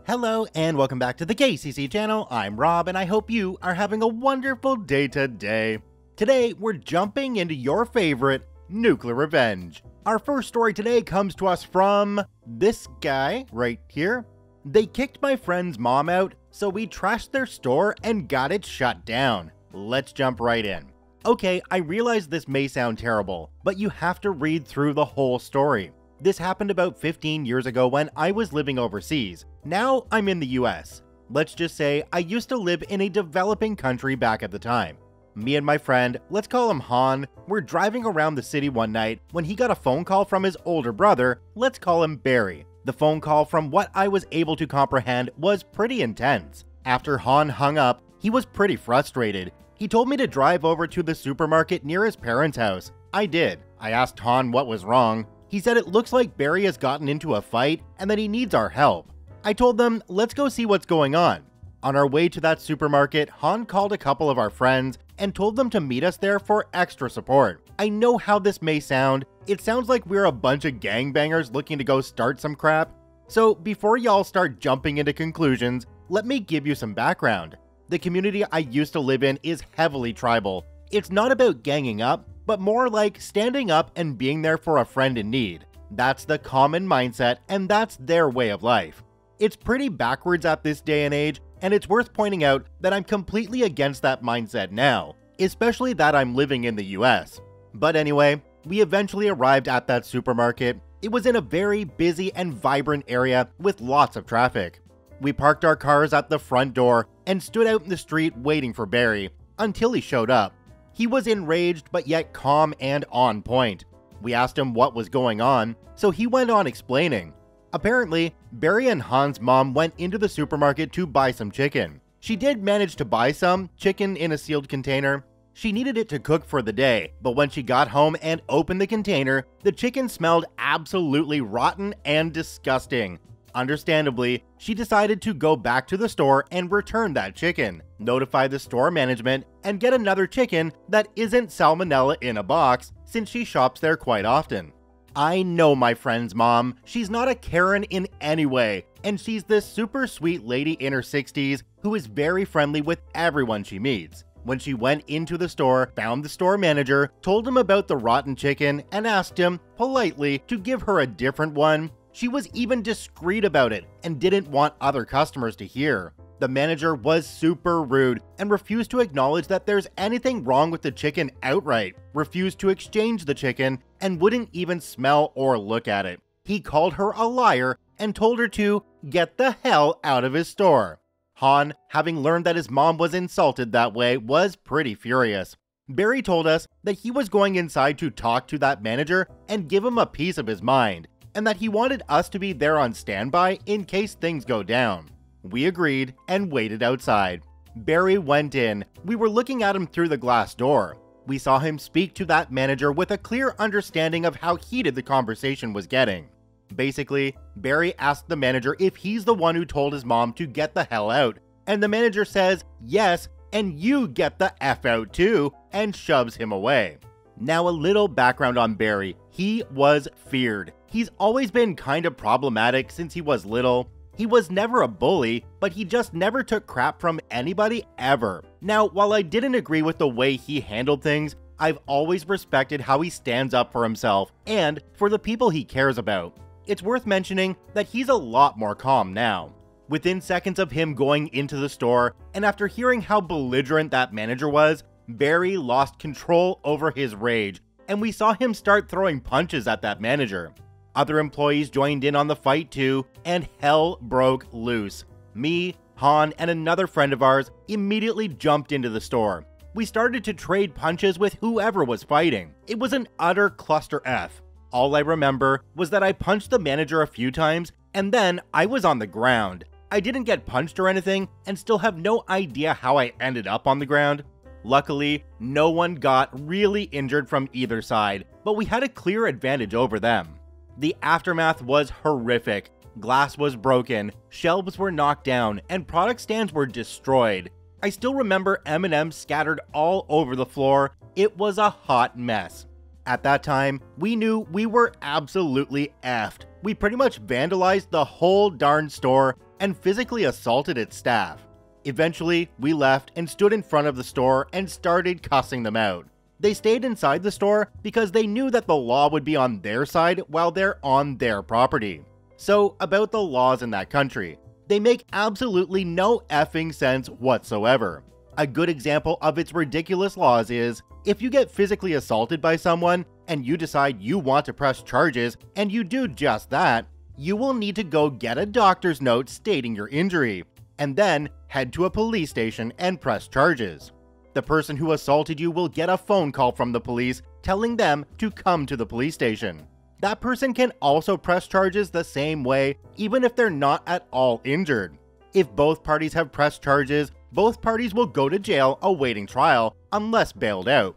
Hello and welcome back to the KCC channel. I'm Rob and I hope you are having a wonderful day today. Today we're jumping into your favorite, NuclearRevenge. Our first story today comes to us from this guy right here. They kicked my friend's mom out, so we trashed their store and got it shut down. Let's jump right in. Okay, I realize this may sound terrible, but you have to read through the whole story. This happened about 15 years ago when I was living overseas. Now I'm in the US. Let's just say I used to live in a developing country back at the time. Me and my friend, let's call him Han, were driving around the city one night when he got a phone call from his older brother, let's call him Barry. The phone call, from what I was able to comprehend, was pretty intense. After Han hung up, he was pretty frustrated. He told me to drive over to the supermarket near his parents' house. I did. I asked Han what was wrong. He said it looks like Barry has gotten into a fight and that he needs our help. I told them, let's go see what's going on. On our way to that supermarket, Han called a couple of our friends and told them to meet us there for extra support. I know how this may sound. It sounds like we're a bunch of gangbangers looking to go start some crap. So before y'all start jumping into conclusions, let me give you some background. The community I used to live in is heavily tribal. It's not about ganging up, but more like standing up and being there for a friend in need. That's the common mindset, and that's their way of life. It's pretty backwards at this day and age, and it's worth pointing out that I'm completely against that mindset now, especially that I'm living in the US. But anyway, we eventually arrived at that supermarket. It was in a very busy and vibrant area with lots of traffic. We parked our cars at the front door and stood out in the street waiting for Barry, until he showed up. He was enraged but yet calm and on point. We asked him what was going on, so he went on explaining. Apparently, Barry and Han's mom went into the supermarket to buy some chicken. She did manage to buy some chicken in a sealed container. She needed it to cook for the day, but when she got home and opened the container, the chicken smelled absolutely rotten and disgusting. Understandably, she decided to go back to the store and return that chicken, notify the store management, and get another chicken that isn't salmonella in a box, since she shops there quite often. I know my friend's mom. She's not a Karen in any way, and she's this super sweet lady in her 60s who is very friendly with everyone she meets. When she went into the store, found the store manager, told him about the rotten chicken, and asked him, politely, to give her a different one, she was even discreet about it and didn't want other customers to hear. The manager was super rude and refused to acknowledge that there's anything wrong with the chicken outright, refused to exchange the chicken, and wouldn't even smell or look at it. He called her a liar and told her to get the hell out of his store. Han, having learned that his mom was insulted that way, was pretty furious. Barry told us that he was going inside to talk to that manager and give him a piece of his mind, and that he wanted us to be there on standby in case things go down. We agreed and waited outside. Barry went in. We were looking at him through the glass door. We saw him speak to that manager with a clear understanding of how heated the conversation was getting. Basically, Barry asked the manager if he's the one who told his mom to get the hell out, and the manager says, yes, and you get the F out too, and shoves him away. Now a little background on Barry. He was feared. He's always been kind of problematic since he was little. He was never a bully, but he just never took crap from anybody ever. Now, while I didn't agree with the way he handled things, I've always respected how he stands up for himself and for the people he cares about. It's worth mentioning that he's a lot more calm now. Within seconds of him going into the store, and after hearing how belligerent that manager was, Barry lost control over his rage, and we saw him start throwing punches at that manager. Other employees joined in on the fight too, and hell broke loose. Me, Han, and another friend of ours immediately jumped into the store. We started to trade punches with whoever was fighting. It was an utter cluster F. All I remember was that I punched the manager a few times, and then I was on the ground. I didn't get punched or anything, and still have no idea how I ended up on the ground. Luckily, no one got really injured from either side, but we had a clear advantage over them. The aftermath was horrific. Glass was broken, shelves were knocked down, and product stands were destroyed. I still remember M&Ms scattered all over the floor. It was a hot mess. At that time, we knew we were absolutely effed. We pretty much vandalized the whole darn store and physically assaulted its staff. Eventually, we left and stood in front of the store and started cussing them out. They stayed inside the store because they knew that the law would be on their side while they're on their property. So, about the laws in that country. They make absolutely no effing sense whatsoever. A good example of its ridiculous laws is, if you get physically assaulted by someone and you decide you want to press charges and you do just that, you will need to go get a doctor's note stating your injury, and then head to a police station and press charges. The person who assaulted you will get a phone call from the police telling them to come to the police station. That person can also press charges the same way, even if they're not at all injured. If both parties have pressed charges, both parties will go to jail awaiting trial unless bailed out.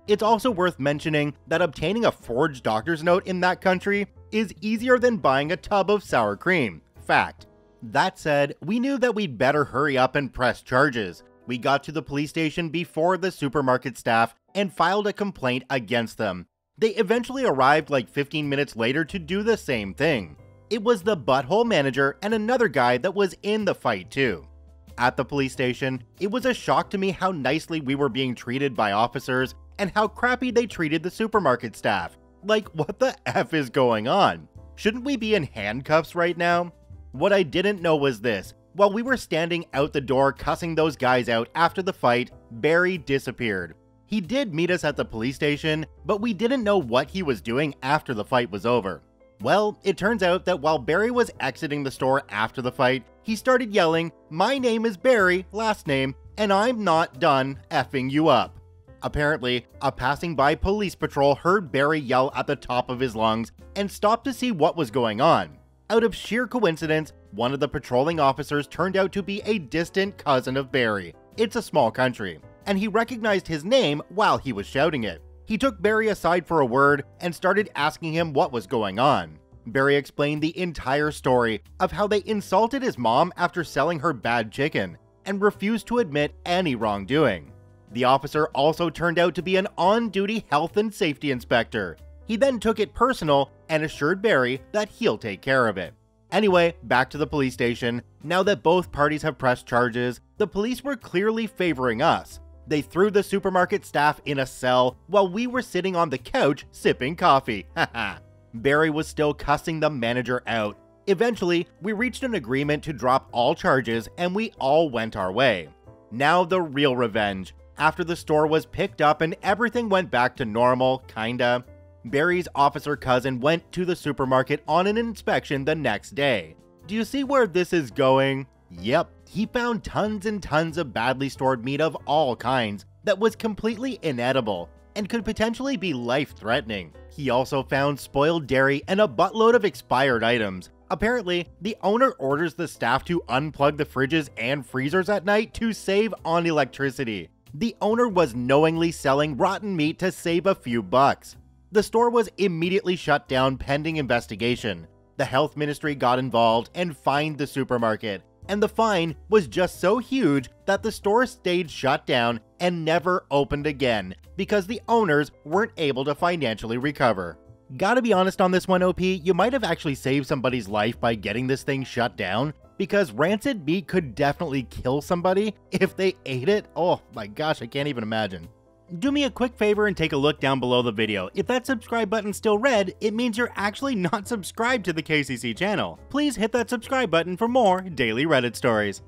It's also worth mentioning that obtaining a forged doctor's note in that country is easier than buying a tub of sour cream. Fact. That said, we knew that we'd better hurry up and press charges. We got to the police station before the supermarket staff and filed a complaint against them. They eventually arrived like 15 minutes later to do the same thing. It was the butthole manager and another guy that was in the fight too. At the police station, it was a shock to me how nicely we were being treated by officers and how crappy they treated the supermarket staff. Like, what the F is going on? Shouldn't we be in handcuffs right now? What I didn't know was this. While we were standing out the door cussing those guys out after the fight, Barry disappeared. He did meet us at the police station, but we didn't know what he was doing after the fight was over. Well, it turns out that while Barry was exiting the store after the fight, he started yelling, "My name is Barry, last name, and I'm not done effing you up." Apparently, a passing by police patrol heard Barry yell at the top of his lungs and stopped to see what was going on. Out of sheer coincidence, one of the patrolling officers turned out to be a distant cousin of Barry. It's a small country, and he recognized his name while he was shouting it. He took Barry aside for a word and started asking him what was going on. Barry explained the entire story of how they insulted his mom after selling her bad chicken and refused to admit any wrongdoing. The officer also turned out to be an on-duty health and safety inspector. He then took it personal and assured Barry that he'll take care of it. Anyway, back to the police station. Now that both parties have pressed charges, the police were clearly favoring us. They threw the supermarket staff in a cell while we were sitting on the couch sipping coffee. Haha. Barry was still cussing the manager out. Eventually, we reached an agreement to drop all charges and we all went our way. Now the real revenge. After the store was picked up and everything went back to normal, kinda, Barry's officer cousin went to the supermarket on an inspection the next day. Do you see where this is going? Yep, he found tons and tons of badly stored meat of all kinds that was completely inedible and could potentially be life-threatening. He also found spoiled dairy and a buttload of expired items. Apparently, the owner orders the staff to unplug the fridges and freezers at night to save on electricity. The owner was knowingly selling rotten meat to save a few bucks. The store was immediately shut down pending investigation. The health ministry got involved and fined the supermarket, and the fine was just so huge that the store stayed shut down and never opened again because the owners weren't able to financially recover. Gotta be honest on this one, OP, you might have actually saved somebody's life by getting this thing shut down, because rancid meat could definitely kill somebody if they ate it. Oh my gosh, I can't even imagine. Do me a quick favor and take a look down below the video. If that subscribe button's still red, it means you're actually not subscribed to the KCC channel. Please hit that subscribe button for more daily Reddit stories.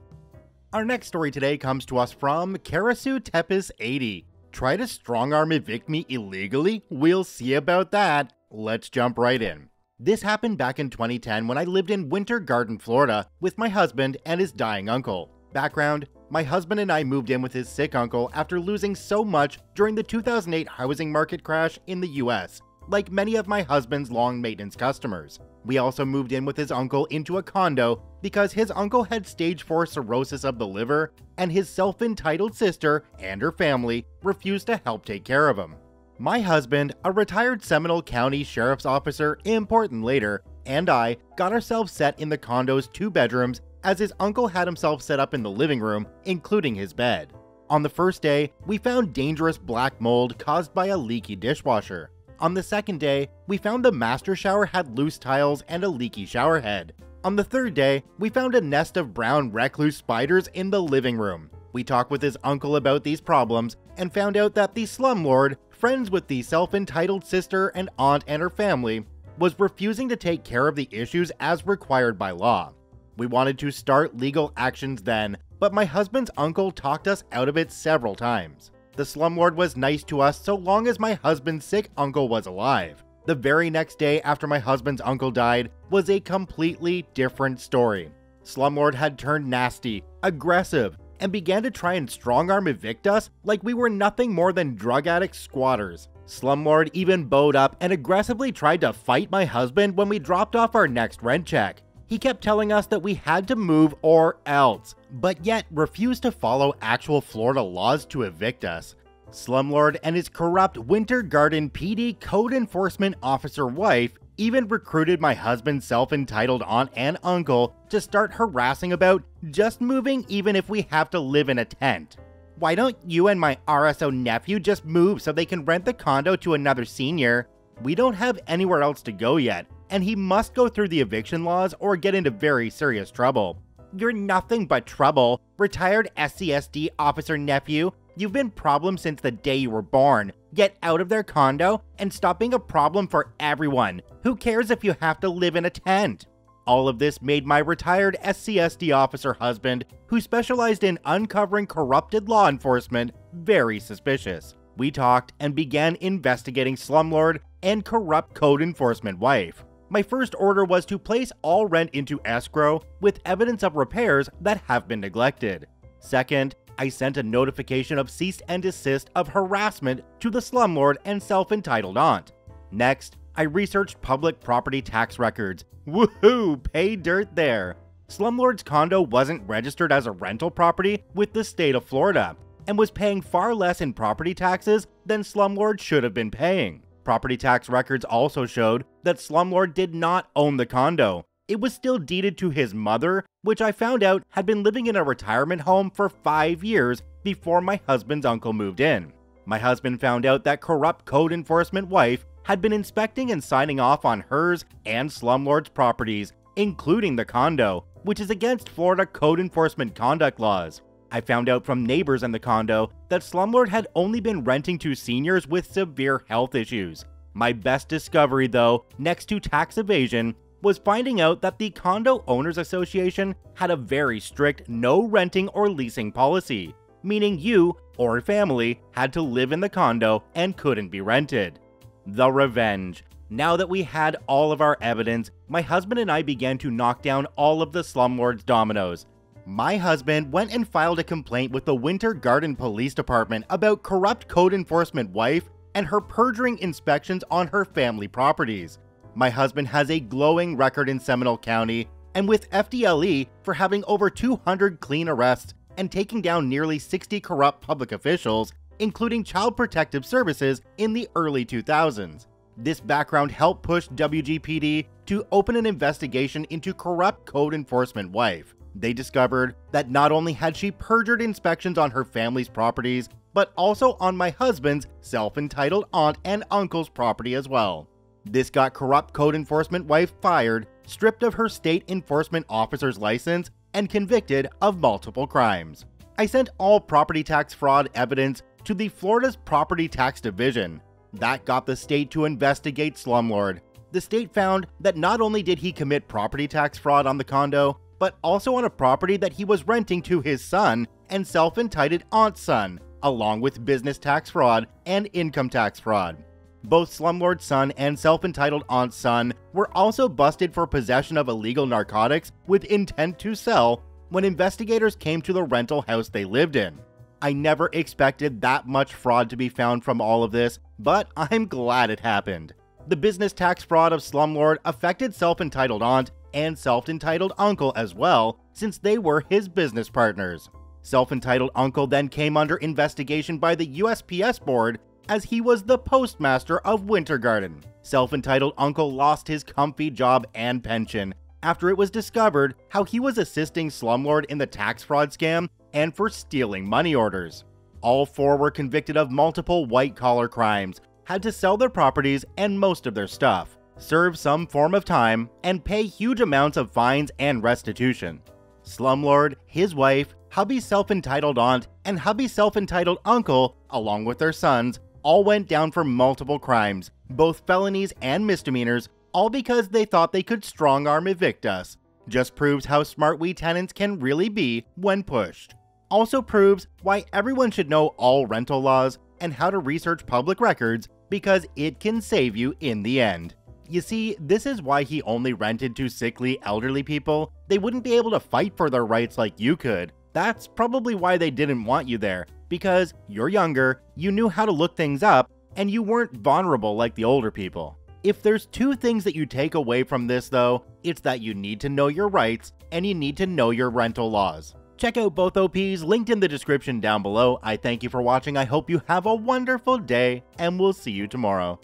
Our next story today comes to us from Karasu Tepis 80. Try to strong-arm evict me illegally? We'll see about that. Let's jump right in. This happened back in 2010 when I lived in Winter Garden, Florida with my husband and his dying uncle. Background: my husband and I moved in with his sick uncle after losing so much during the 2008 housing market crash in the US, like many of my husband's long maintenance customers. We also moved in with his uncle into a condo because his uncle had stage 4 cirrhosis of the liver and his self-entitled sister and her family refused to help take care of him. My husband, a retired Seminole County Sheriff's officer, important later, and I got ourselves set in the condo's 2 bedrooms as his uncle had himself set up in the living room, including his bed. On the first day, we found dangerous black mold caused by a leaky dishwasher. On the second day, we found the master shower had loose tiles and a leaky shower head. On the third day, we found a nest of brown recluse spiders in the living room. We talked with his uncle about these problems and found out that the slumlord, friends with the self-entitled sister and aunt and her family, was refusing to take care of the issues as required by law. We wanted to start legal actions then, but my husband's uncle talked us out of it several times. The slumlord was nice to us so long as my husband's sick uncle was alive. The very next day after my husband's uncle died was a completely different story. Slumlord had turned nasty, aggressive, and began to try and strong-arm evict us like we were nothing more than drug-addict squatters. Slumlord even bowed up and aggressively tried to fight my husband when we dropped off our next rent check. He kept telling us that we had to move or else, but yet refused to follow actual Florida laws to evict us. Slumlord and his corrupt Winter Garden PD code enforcement officer wife even recruited my husband's self-entitled aunt and uncle to start harassing about just moving even if we have to live in a tent. Why don't you and my RSO nephew just move so they can rent the condo to another senior? We don't have anywhere else to go yet, and he must go through the eviction laws or get into very serious trouble. You're nothing but trouble, retired SCSD officer nephew. You've been problem since the day you were born. Get out of their condo and stop being a problem for everyone. Who cares if you have to live in a tent? All of this made my retired SCSD officer husband, who specialized in uncovering corrupted law enforcement, very suspicious. We talked and began investigating slumlord and corrupt code enforcement wife. My first order was to place all rent into escrow with evidence of repairs that have been neglected. Second, I sent a notification of cease and desist of harassment to the slumlord and self-entitled aunt. Next, I researched public property tax records. Woohoo! Pay dirt there! Slumlord's condo wasn't registered as a rental property with the state of Florida and was paying far less in property taxes than slumlord should have been paying. Property tax records also showed that slumlord did not own the condo. It was still deeded to his mother, which I found out had been living in a retirement home for 5 years before my husband's uncle moved in. My husband found out that corrupt code enforcement wife had been inspecting and signing off on hers and slumlord's properties, including the condo, which is against Florida code enforcement conduct laws. I found out from neighbors in the condo that slumlord had only been renting to seniors with severe health issues. My best discovery, though, next to tax evasion, was finding out that the Condo Owners Association had a very strict no renting or leasing policy, meaning you or family had to live in the condo and couldn't be rented. The revenge. Now that we had all of our evidence, my husband and I began to knock down all of the slumlord's dominoes. My husband went and filed a complaint with the Winter Garden Police Department about corrupt code enforcement wife and her perjuring inspections on her family properties. My husband has a glowing record in Seminole County and with FDLE for having over 200 clean arrests and taking down nearly 60 corrupt public officials, including Child Protective Services in the early 2000s. This background helped push WGPD to open an investigation into corrupt code enforcement wife. They discovered that not only had she perjured inspections on her family's properties, but also on my husband's self-entitled aunt and uncle's property as well. This got corrupt code enforcement wife fired, stripped of her state enforcement officer's license, and convicted of multiple crimes. I sent all property tax fraud evidence to the Florida's Property Tax Division. That got the state to investigate slumlord. The state found that not only did he commit property tax fraud on the condo, but also on a property that he was renting to his son and self-entitled aunt's son, along with business tax fraud and income tax fraud. Both slumlord's son and self-entitled aunt's son were also busted for possession of illegal narcotics with intent to sell when investigators came to the rental house they lived in. I never expected that much fraud to be found from all of this, but I'm glad it happened. The business tax fraud of slumlord affected self-entitled aunt and self-entitled uncle as well, since they were his business partners. Self-entitled uncle then came under investigation by the USPS board as he was the postmaster of Winter Garden. Self-entitled uncle lost his comfy job and pension after it was discovered how he was assisting slumlord in the tax fraud scam and for stealing money orders. All four were convicted of multiple white-collar crimes, had to sell their properties and most of their stuff. serve some form of time, and pay huge amounts of fines and restitution. Slumlord, his wife, hubby's self-entitled aunt, and hubby's self-entitled uncle, along with their sons, all went down for multiple crimes, both felonies and misdemeanors, all because they thought they could strong-arm evict us. Just proves how smart we tenants can really be when pushed. Also proves why everyone should know all rental laws and how to research public records, because it can save you in the end. You see, this is why he only rented to sickly elderly people. They wouldn't be able to fight for their rights like you could. That's probably why they didn't want you there, because you're younger, you knew how to look things up, and you weren't vulnerable like the older people. If there's two things that you take away from this though, it's that you need to know your rights and you need to know your rental laws. Check out both OPs linked in the description down below. I thank you for watching, I hope you have a wonderful day, and we'll see you tomorrow.